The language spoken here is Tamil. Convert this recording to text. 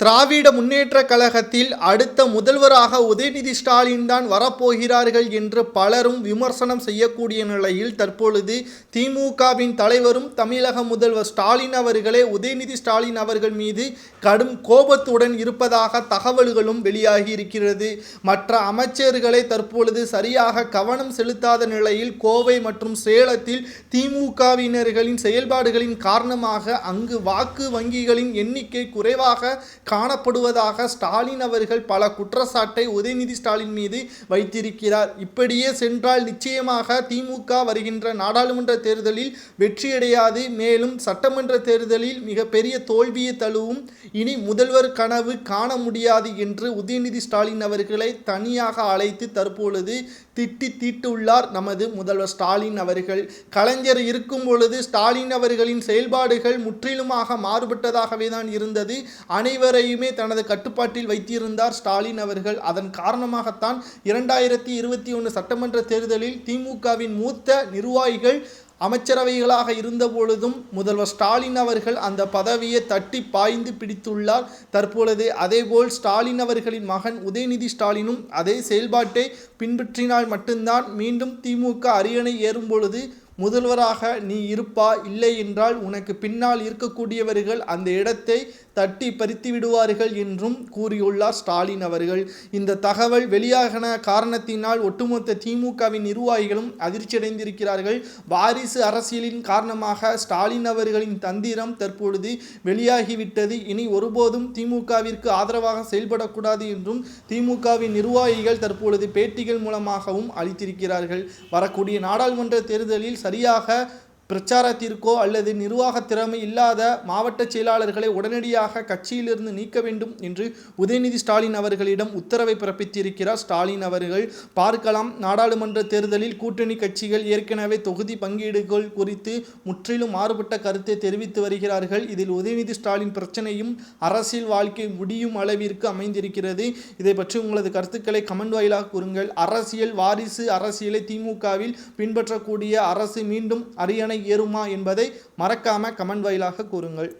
திராவிட முன்னேற்ற கழகத்தில் அடுத்த முதல்வராக உதயநிதி ஸ்டாலின் தான் வரப்போகிறார்கள் என்று பலரும் விமர்சனம் செய்யக்கூடிய நிலையில் தற்பொழுது திமுகவின் தலைவரும் தமிழக முதல்வர் ஸ்டாலின் அவர்களே உதயநிதி ஸ்டாலின் அவர்கள் மீது கடும் கோபத்துடன் இருப்பதாக தகவல்களும் வெளியாகி இருக்கிறது. மற்ற அமைச்சர்களை தற்பொழுது சரியாக கவனம் செலுத்தாத நிலையில் கோவை மற்றும் சேலத்தில் திமுகவினர்களின் செயல்பாடுகளின் காரணமாக அங்கு வாக்கு வங்கிகளின் எண்ணிக்கை குறைவாக காணப்படுவதாக ஸ்டாலின் அவர்கள் பல குற்றச்சாட்டை உதயநிதி ஸ்டாலின் மீது வைத்திருக்கிறார். இப்படியே சென்றால் நிச்சயமாக திமுக வருகின்ற நாடாளுமன்ற தேர்தலில் வெற்றியடையாது, மேலும் சட்டமன்ற தேர்தலில் மிகப்பெரிய தோல்வியை தழுவும், இனி முதல்வர் கனவு காண முடியாது என்று உதயநிதி ஸ்டாலின் அவர்களை தனியாக அழைத்து தற்பொழுது தீட்டுள்ளார் நமது முதல்வர் ஸ்டாலின் அவர்கள். கலைஞர் இருக்கும் பொழுது ஸ்டாலின் அவர்களின் செயல்பாடுகள் முற்றிலுமாக மாறுபட்டதாகவே தான் இருந்தது. அனைவரையுமே தனது கட்டுப்பாட்டில் வைத்திருந்தார் ஸ்டாலின் அவர்கள். அதன் காரணமாகத்தான் 2021 சட்டமன்ற தேர்தலில் திமுகவின் மூத்த நிர்வாகிகள் அமைச்சரவைகளாக இருந்த பொழுதும் முதல்வர் ஸ்டாலின் அவர்கள் அந்த பதவியை தட்டி பாய்ந்து பிடித்துள்ளார். தற்பொழுது அதேபோல் ஸ்டாலின் அவர்களின் மகன் உதயநிதி ஸ்டாலினும் அதே செயல்பாட்டை பின்பற்றினால் மட்டும்தான் மீண்டும் திமுக அரியணை ஏறும் பொழுது முதல்வராக நீ இருப்பா, இல்லை என்றால் உனக்கு பின்னால் இருக்கக்கூடியவர்கள் அந்த இடத்தை தட்டி பறித்து விடுவார்கள் என்றும் கூறியுள்ளார் ஸ்டாலின் அவர்கள். இந்த தகவல் வெளியாகின காரணத்தினால் ஒட்டுமொத்த திமுகவின் நிர்வாகிகளும் அதிர்ச்சியடைந்திருக்கிறார்கள். வாரிசு அரசியலின் காரணமாக ஸ்டாலின் அவர்களின் தந்திரம் தற்பொழுது வெளியாகிவிட்டது. இனி ஒருபோதும் திமுகவிற்கு ஆதரவாக செயல்படக்கூடாது என்றும் திமுகவின் நிர்வாகிகள் தற்பொழுது பேட்டிகள் மூலமாகவும் அளித்திருக்கிறார்கள். வரக்கூடிய நாடாளுமன்ற தேர்தலில் சரியாக பிரச்சாரத்திற்கோ அல்லது நிர்வாக திறமை இல்லாத மாவட்ட செயலாளர்களை உடனடியாக கட்சியிலிருந்து நீக்க வேண்டும் என்று உதயநிதி ஸ்டாலின் அவர்களிடம் உத்தரவை பிறப்பித்திருக்கிறார் ஸ்டாலின் அவர்கள். பார்க்கலாம், நாடாளுமன்ற தேர்தலில் கூட்டணி கட்சிகள் ஏற்கனவே தொகுதி பங்கீடுகள் குறித்து முற்றிலும் மாறுபட்ட கருத்தை தெரிவித்து வருகிறார்கள். இதில் உதயநிதி ஸ்டாலின் பிரச்சனையும் அரசியல் வாழ்க்கை முடியும் அளவிற்கு அமைந்திருக்கிறது. இதை பற்றி உங்களது கருத்துக்களை கமெண்ட் வாயிலாக கூறுங்கள். அரசியல் வாரிசு அரசியலை திமுகவில் பின்பற்றக்கூடிய அரசு மீண்டும் அரியணை ஏறுமா என்பதை மறக்காம கமெண்ட் வாயிலாக கூறுங்கள்.